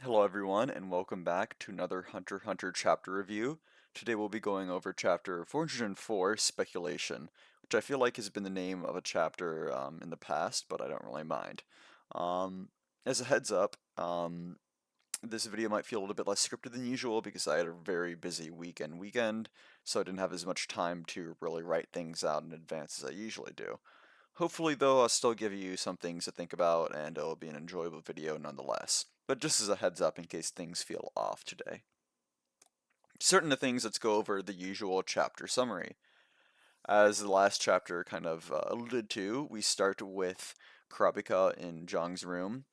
Hello everyone, and welcome back to another Hunter x Hunter chapter review. Today we'll be going over chapter 404, Speculation, which I feel like has been the name of a chapter in the past, but I don't really mind. As a heads up, this video might feel a little bit less scripted than usual because I had a very busy weekend, so I didn't have as much time to really write things out in advance as I usually do. Hopefully, though, I'll still give you some things to think about, and it'll be an enjoyable video nonetheless. But just as a heads up in case things feel off today. Certain things, let's go over the usual chapter summary. As the last chapter kind of alluded to, we start with Kurapika in Zhang's room,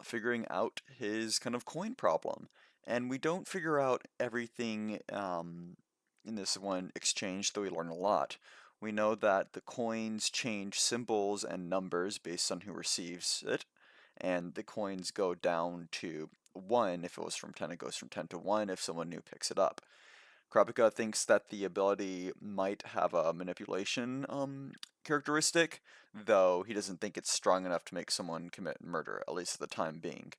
figuring out his kind of coin problem. And we don't figure out everything in this one exchange, though we learn a lot. We know that the coins change symbols and numbers based on who receives it, and the coins go down to 1 if it was from 10, it goes from 10 to 1 if someone new picks it up. Kurapika thinks that the ability might have a manipulation characteristic, though he doesn't think it's strong enough to make someone commit murder, at least at the time being.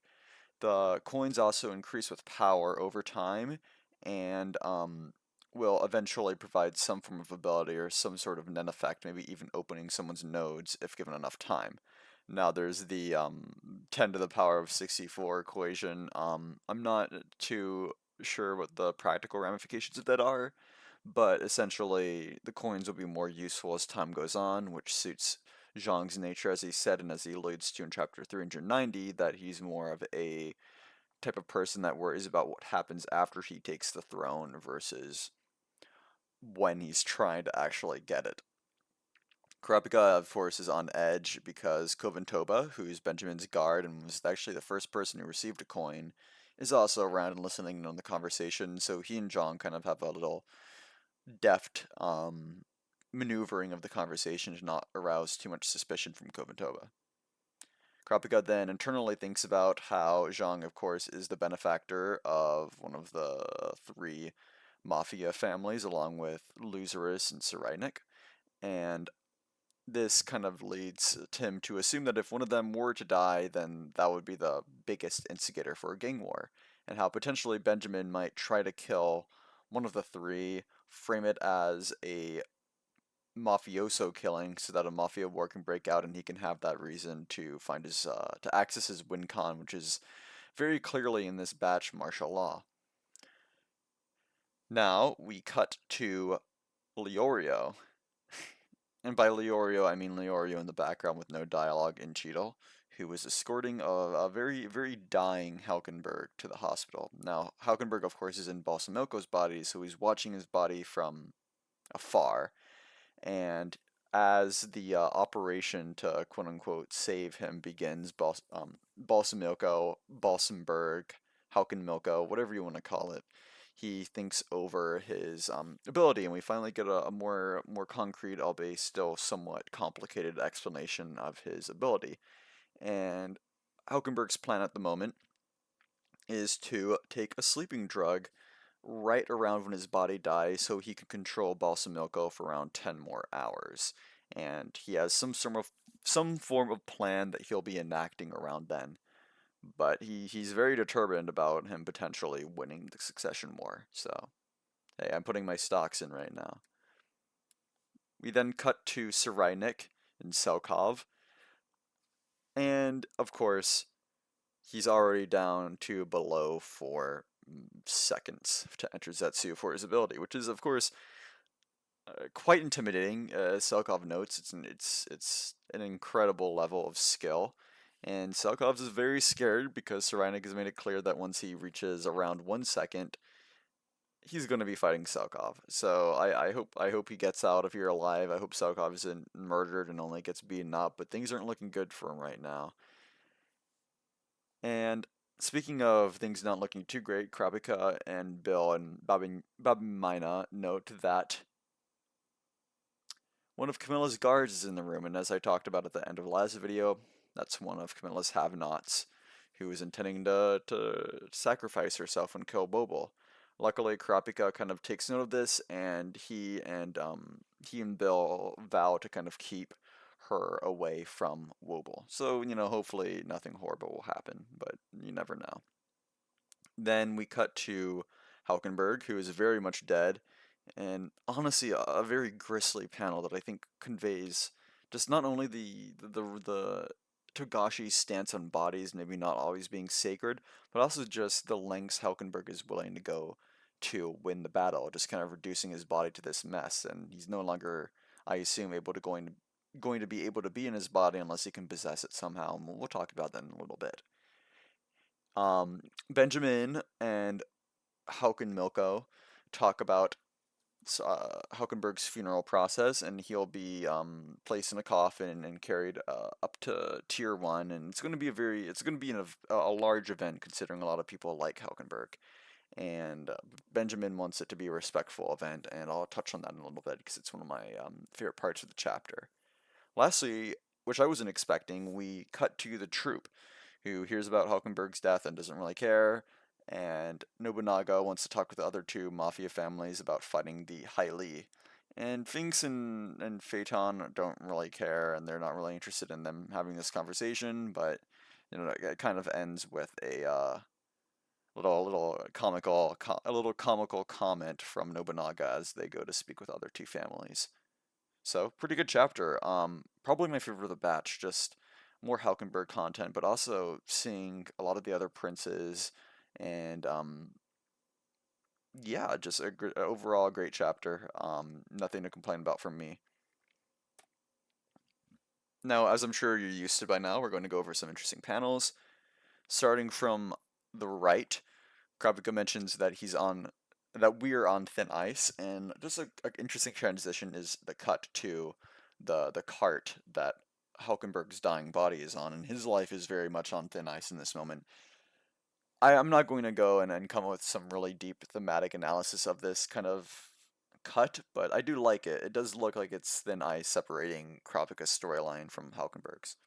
The coins also increase with power over time, and will eventually provide some form of ability or some sort of net effect, maybe even opening someone's nodes if given enough time. Now there's the 10 to the power of 64 equation. I'm not too sure what the practical ramifications of that are, but essentially the coins will be more useful as time goes on, which suits Zhang's nature, as he said, and as he alludes to in chapter 390, that he's more of a type of person that worries about what happens after he takes the throne versus when he's trying to actually get it. Kurapika, of course, is on edge because Koventoba, who's Benjamin's guard and was actually the first person who received a coin, is also around and listening in on the conversation, so he and Zhang kind of have a little deft maneuvering of the conversation to not arouse too much suspicion from Koventoba. Kurapika then internally thinks about how Zhang, of course, is the benefactor of one of the three mafia families, along with Luzerus and Cyrenik, and this kind of leads Tim to assume that if one of them were to die, then that would be the biggest instigator for a gang war, and how potentially Benjamin might try to kill one of the three, frame it as a mafioso killing so that a mafia war can break out and he can have that reason to find his to access his win con, which is very clearly in this batch martial law. Now we cut to Leorio, and by Leorio I mean Leorio in the background with no dialogue in Cheadle, who was escorting a very dying Hulkenberg to the hospital. Now Hulkenberg, of course, is in Balsamilko's body, so he's watching his body from afar. And as the operation to quote unquote save him begins, Balsamilko, Balsamberg, Haukenmilko, whatever you want to call it, he thinks over his ability, and we finally get a more concrete, albeit still somewhat complicated explanation of his ability. And Haukenberg's plan at the moment is to take a sleeping drug right around when his body dies so he can control Balsamilko for around 10 more hours. And he has some form of plan that he'll be enacting around then. But he's very determined about him potentially winning the succession war. So, hey, I'm putting my stocks in right now. We then cut to Cyrenik and Selkov. And, of course, he's already down to below 4 seconds to enter Zetsu for his ability, which is, of course, quite intimidating. Selkov notes it's an incredible level of skill, and Selkov is very scared because Cyrenik has made it clear that once he reaches around 1 second, he's going to be fighting Selkov. So I hope he gets out of here alive. I hope Selkov isn't murdered and only gets beaten up. But things aren't looking good for him right now. And speaking of things not looking too great, Krabika and Bill and Bobby Mina note that one of Camilla's guards is in the room, and as I talked about at the end of the last video, that's one of Camilla's have-nots, who is intending to sacrifice herself and kill Bobo. Luckily, Kurapika kind of takes note of this, and he and Bill vow to kind of keep her away from Wobble. So, hopefully nothing horrible will happen, but you never know. Then we cut to Hulkenberg, who is very much dead, and honestly, a very grisly panel that I think conveys just not only the Togashi's stance on bodies maybe not always being sacred, but also just the lengths Hulkenberg is willing to go to win the battle, just kind of reducing his body to this mess, and he's no longer, I assume, going to be able to be in his body unless he can possess it somehow. And we'll talk about that in a little bit. Benjamin and Hauken Milko talk about Hulkenberg's funeral process, and he'll be placed in a coffin and carried up to Tier 1, and it's going to be a large event considering a lot of people like Hulkenberg, and Benjamin wants it to be a respectful event, and I'll touch on that in a little bit because it's one of my favorite parts of the chapter. Lastly, which I wasn't expecting, we cut to the troop, who hears about Hulkenberg's death and doesn't really care, and Nobunaga wants to talk with the other two mafia families about fighting the Haili. And Finks and Phaeton don't really care, and they're not really interested in them having this conversation, but it kind of ends with a little comical comment from Nobunaga as they go to speak with other two families. So, pretty good chapter. Probably my favorite of the batch, just more Halkenberg content, but also seeing a lot of the other princes, and yeah, just overall great chapter. Nothing to complain about from me. Now, as I'm sure you're used to by now, we're going to go over some interesting panels. Starting from the right, Krabika mentions that we are on thin ice, and just a interesting transition is the cut to the cart that Hulkenberg's dying body is on, and his life is very much on thin ice in this moment. I'm not going to go and come up with some really deep thematic analysis of this kind of cut, but I do like it. It does look like it's thin ice separating Krapika's storyline from Hulkenberg's.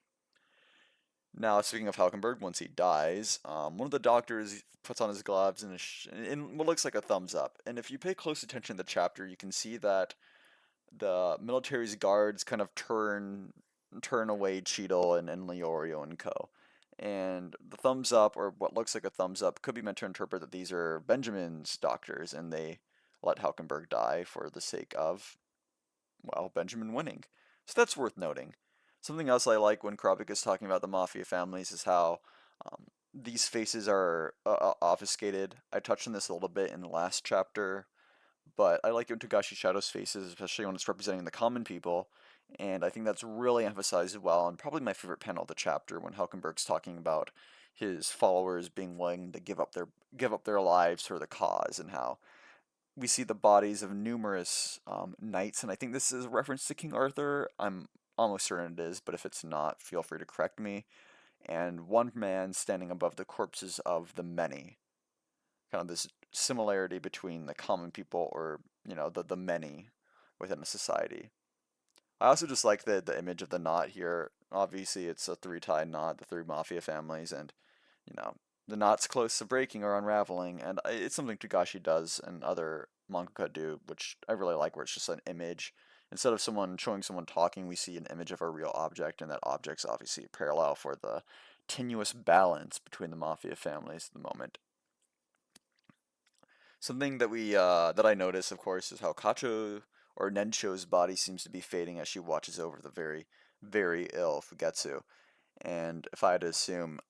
Now, speaking of Hulkenberg, once he dies, one of the doctors puts on his gloves and in what looks like a thumbs up. And if you pay close attention to the chapter, you can see that the military's guards kind of turn away Cheadle and Leorio and co. And the thumbs up, or what looks like a thumbs up, could be meant to interpret that these are Benjamin's doctors, and they let Hulkenberg die for the sake of, well, Benjamin winning. So that's worth noting. Something else I like when Krabik is talking about the mafia families is how these faces are obfuscated. I touched on this a little bit in the last chapter, but I like when Togashi Shadow's faces, especially when it's representing the common people, and I think that's really emphasized well, and probably my favorite panel of the chapter when Helkenberg's talking about his followers being willing to give up their lives for the cause, and how we see the bodies of numerous knights, and I think this is a reference to King Arthur. I'm almost certain it is, but if it's not, feel free to correct me. And one man standing above the corpses of the many. Kind of this similarity between the common people, or the many within a society. I also just like the image of the knot here. Obviously, it's a three-tied knot, the three mafia families, and you know the knot's close to breaking or unraveling, and it's something Togashi does and other mangaka do, which I really like, where it's just an image. Instead of someone showing someone talking, we see an image of a real object, and that object's obviously a parallel for the tenuous balance between the mafia families at the moment. Something that I notice, of course, is how Kacho or Nensho's body seems to be fading as she watches over the very, very ill Fugetsu. And if I had to assume,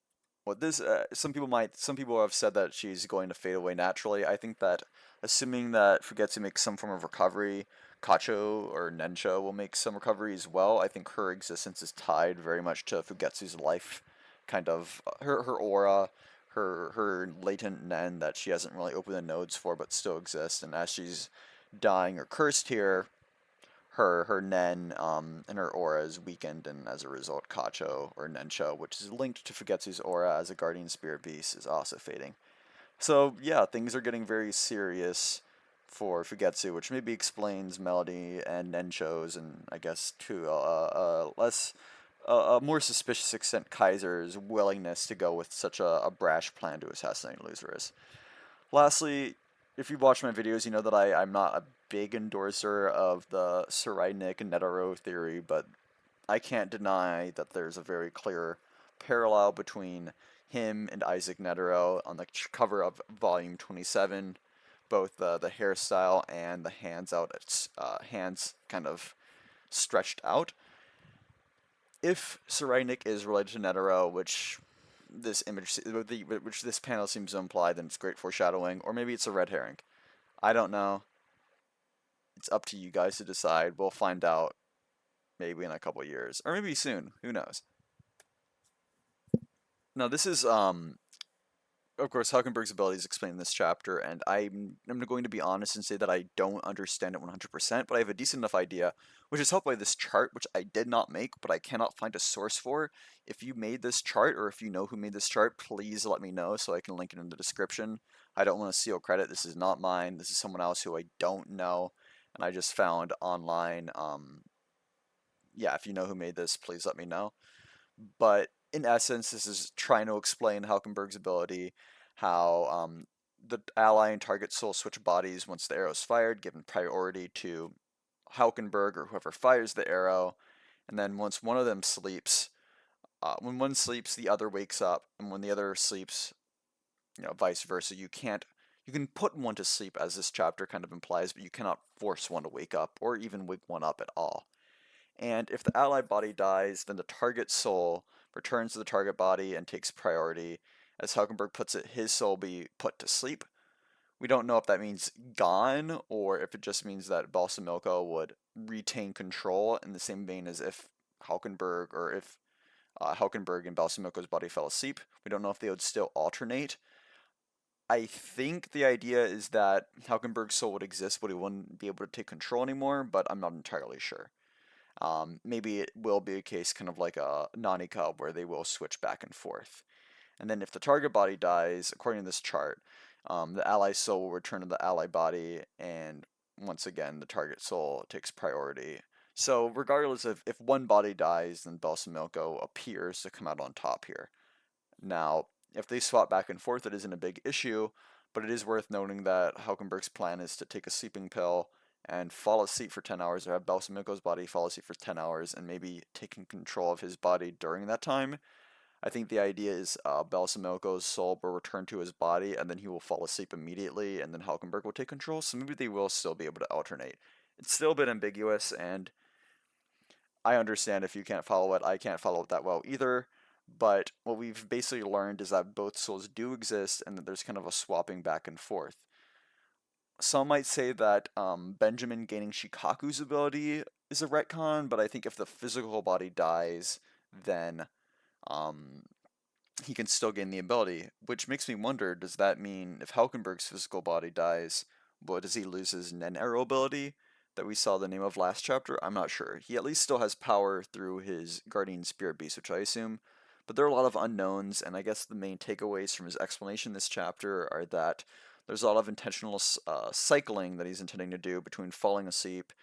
what this some people have said that she's going to fade away naturally. I think that assuming that Fugetsu makes some form of recovery, Kacho or Nensho will make some recovery as well. I think her existence is tied very much to Fugetsu's life, kind of her aura, her latent nen that she hasn't really opened the nodes for but still exists. And as she's dying or cursed here, her nen and her aura is weakened, and as a result, Kacho or Nensho, which is linked to Fugetsu's aura as a guardian spirit beast, is also fading. So yeah, things are getting very serious for Fugetsu, which maybe explains Melody and Nensho's, and I guess to a more suspicious extent, Kaiser's willingness to go with such a brash plan to assassinate Lazarus. Lastly, if you've watched my videos, you know that I'm not a big endorser of the Tsuraynik and Netaro theory, but I can't deny that there's a very clear parallel between him and Isaac Netero on the cover of Volume 27, both the hairstyle and the hands out, hands kind of stretched out. If Cyrenik is related to Netero, which this image, which this panel seems to imply, then it's great foreshadowing, or maybe it's a red herring. I don't know. It's up to you guys to decide. We'll find out maybe in a couple years, or maybe soon. Who knows? Now this is of course, Hulkenberg's ability is explained in this chapter, and I'm going to be honest and say that I don't understand it 100%, but I have a decent enough idea, which is helped by this chart, which I did not make, but I cannot find a source for. If you made this chart, or if you know who made this chart, please let me know so I can link it in the description. I don't want to steal credit. This is not mine. This is someone else who I don't know, and I just found online. Yeah, if you know who made this, please let me know. But in essence, this is trying to explain Hulkenberg's ability, how the ally and target soul switch bodies once the arrow is fired, given priority to Hulkenberg or whoever fires the arrow, and then once one of them sleeps, when one sleeps, the other wakes up, and when the other sleeps, vice versa. You can put one to sleep, as this chapter kind of implies, but you cannot force one to wake up or even wake one up at all. And if the allied body dies, then the target soul returns to the target body and takes priority. As Hulkenberg puts it, his soul be put to sleep. We don't know if that means gone or if it just means that Balsamilko would retain control in the same vein as if Hulkenberg or if Hulkenberg and Balsamilko's body fell asleep. We don't know if they would still alternate. I think the idea is that Hulkenberg's soul would exist, but he wouldn't be able to take control anymore, but I'm not entirely sure. Maybe it will be a case kind of like a Nani Cub where they will switch back and forth. And then if the target body dies, according to this chart, the ally soul will return to the ally body, and once again, the target soul takes priority. So regardless of if one body dies, then Balsamilko appears to come out on top here. Now, if they swap back and forth, it isn't a big issue, but it is worth noting that Hulkenberg's plan is to take a sleeping pill and fall asleep for 10 hours, or have Balsamilko's body fall asleep for 10 hours, and maybe taking control of his body during that time. I think the idea is Balsamilko's soul will return to his body, and then he will fall asleep immediately, and then Hulkenberg will take control, so maybe they will still be able to alternate. It's still a bit ambiguous, and I understand if you can't follow it, I can't follow it that well either. But what we've basically learned is that both souls do exist and that there's kind of a swapping back and forth. Some might say that Benjamin gaining Shikaku's ability is a retcon, but I think if the physical body dies, then um, he can still gain the ability, which makes me wonder, does that mean if Hulkenberg's physical body dies, well, does he lose his Nen Arrow ability that we saw the name of last chapter? I'm not sure. He at least still has power through his Guardian Spirit Beast, which I assume, but there are a lot of unknowns, and I guess the main takeaways from his explanation this chapter are that there's a lot of intentional cycling that he's intending to do between falling asleep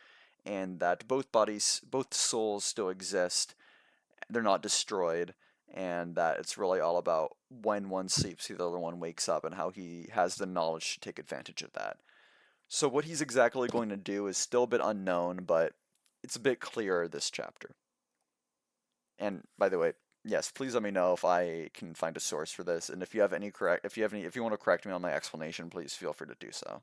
and that both souls still exist, they're not destroyed, and that it's really all about when one sleeps, the other one wakes up, and how he has the knowledge to take advantage of that. So what he's exactly going to do is still a bit unknown, but it's a bit clearer this chapter. And by the way, yes, please let me know if I can find a source for this, and if you have any if you want to correct me on my explanation, please feel free to do so.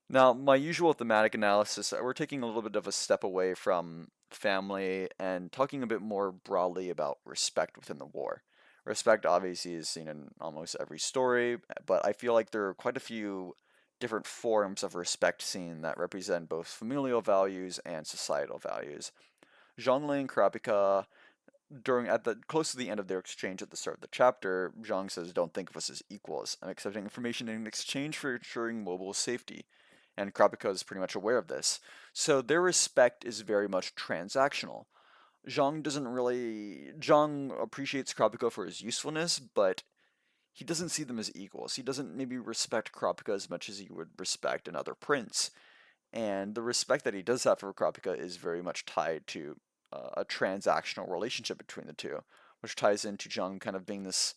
Now, my usual thematic analysis, we're taking a little bit of a step away from family and talking a bit more broadly about respect within the war. Respect obviously is seen in almost every story, but I feel like there are quite a few different forms of respect seen that represent both familial values and societal values. Zhongli and Kurapika, during at the close to the end of their exchange at the start of the chapter, Zhang says, "Don't think of us as equals. I'm accepting information in exchange for ensuring mobile safety." And Kurapika is pretty much aware of this. So their respect is very much transactional. Zhang appreciates Kurapika for his usefulness, but he doesn't see them as equals. He doesn't maybe respect Kurapika as much as he would respect another prince. And the respect that he does have for Kurapika is very much tied to a transactional relationship between the two, which ties into Zhang kind of being this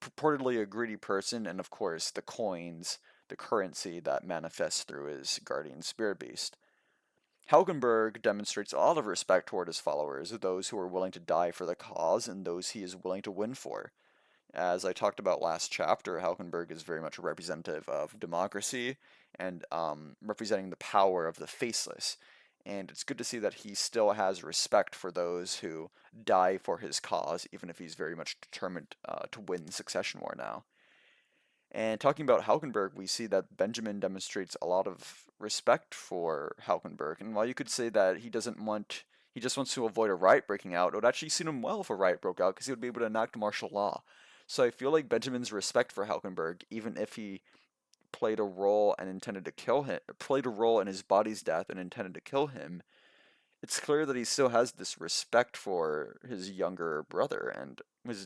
purportedly a greedy person, and of course the coins, the currency that manifests through his guardian spirit beast. Hulkenberg demonstrates a lot of respect toward his followers, those who are willing to die for the cause and those he is willing to win for. As I talked about last chapter, Hulkenberg is very much a representative of democracy and representing the power of the faceless. And it's good to see that he still has respect for those who die for his cause, even if he's very much determined to win the succession war now. And talking about Hulkenberg, we see that Benjamin demonstrates a lot of respect for Hulkenberg. And while you could say that he just wants to avoid a riot breaking out, it would actually suit him well if a riot broke out because he would be able to enact martial law. So I feel like Benjamin's respect for Hulkenberg, even if he played a role and intended to kill him, played a role in his body's death and intended to kill him, it's clear that he still has this respect for his younger brother and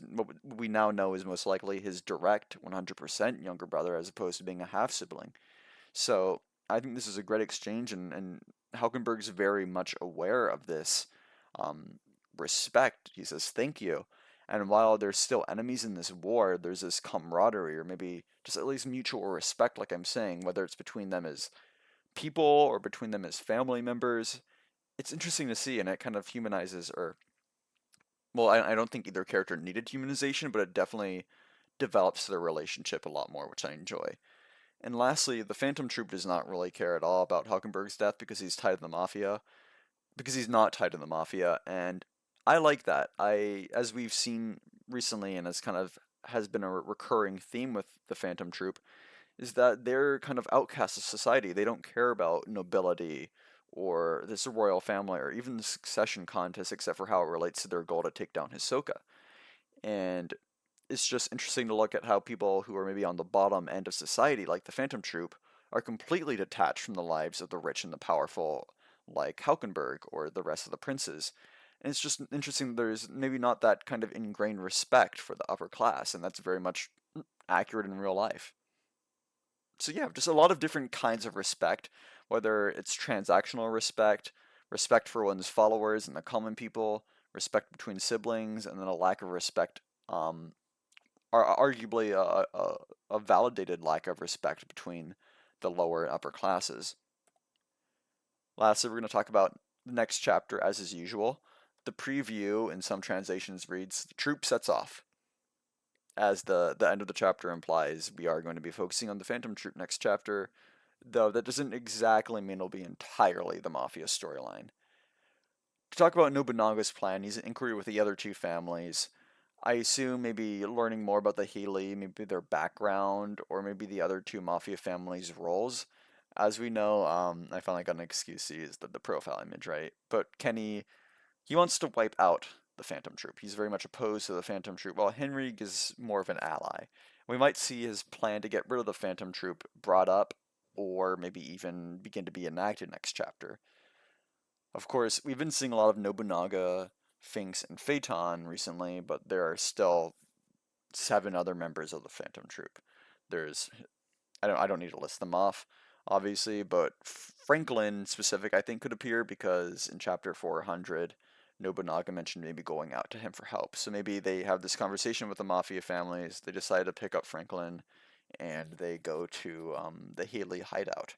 what we now know is most likely his direct 100% younger brother as opposed to being a half sibling. So I think this is a great exchange, and Hulkenberg's very much aware of this um, respect. He says, thank you. And while there's still enemies in this war, there's this camaraderie, or maybe just at least mutual respect, like I'm saying, whether it's between them as people or between them as family members. It's interesting to see, and it kind of humanizes, or, well, I don't think either character needed humanization, but it definitely develops their relationship a lot more, which I enjoy. And lastly, the Phantom Troop does not really care at all about Hulkenberg's death because he's tied to the Mafia, because he's not tied to the Mafia, and I like that. As we've seen recently, and as kind of has been a recurring theme with the Phantom Troop, is that they're kind of outcasts of society. They don't care about nobility or this royal family or even the succession contest, except for how it relates to their goal to take down Hisoka. And it's just interesting to look at how people who are maybe on the bottom end of society, like the Phantom Troop, are completely detached from the lives of the rich and the powerful, like Hulkenberg or the rest of the princes. And it's just interesting that there's maybe not that kind of ingrained respect for the upper class, and that's very much accurate in real life. So yeah, just a lot of different kinds of respect, whether it's transactional respect, respect for one's followers and the common people, respect between siblings, and then a lack of respect um, are arguably a validated lack of respect between the lower and upper classes. Lastly, we're going to talk about the next chapter as is usual. The preview in some translations reads, "The troop sets off." As the end of the chapter implies, we are going to be focusing on the Phantom Troop next chapter, though that doesn't exactly mean it'll be entirely the Mafia storyline. To talk about Nobunaga's plan, he's in inquiry with the other two families. I assume maybe learning more about the Healy, maybe their background, or maybe the other two Mafia families' roles. As we know, I finally got an excuse to use the profile image, right? But Kenny, he wants to wipe out the Phantom Troop. He's very much opposed to the Phantom Troop, while Henry is more of an ally. We might see his plan to get rid of the Phantom Troop brought up, or maybe even begin to be enacted next chapter. Of course, we've been seeing a lot of Nobunaga, Finks, and Phaeton recently, but there are still 7 other members of the Phantom Troop. There's I don't need to list them off, obviously, but Franklin specific I think could appear because in chapter 400, Nobunaga mentioned maybe going out to him for help. So maybe they have this conversation with the Mafia families, they decide to pick up Franklin, and they go to the Haley hideout.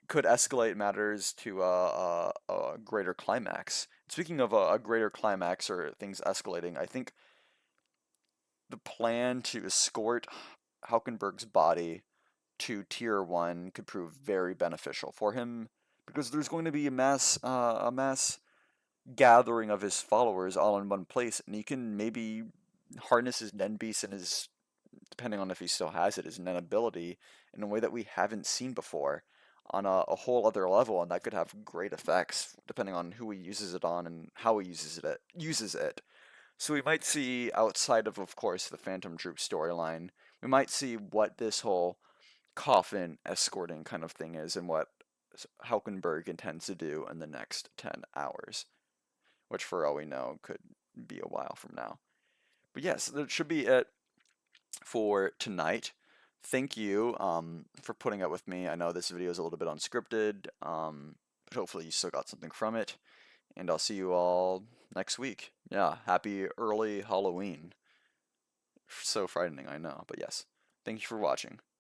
Could escalate matters to a greater climax. Speaking of a greater climax or things escalating, I think the plan to escort Hulkenberg's body to Tier 1 could prove very beneficial for him because there's going to be a mass gathering of his followers all in one place, and he can maybe harness his Nen Beast and his, depending on if he still has it, his Nen ability in a way that we haven't seen before on a whole other level, and that could have great effects depending on who he uses it on and how he uses it. So we might see outside of course, the Phantom Troop storyline, we might see what this whole coffin escorting kind of thing is and what Hulkenberg intends to do in the next 10 hours, which for all we know could be a while from now. But yes, that should be it for tonight. Thank you for putting up with me. I know this video is a little bit unscripted, but hopefully you still got something from it. And I'll see you all next week. Yeah, happy early Halloween. So frightening, I know, but yes. Thank you for watching.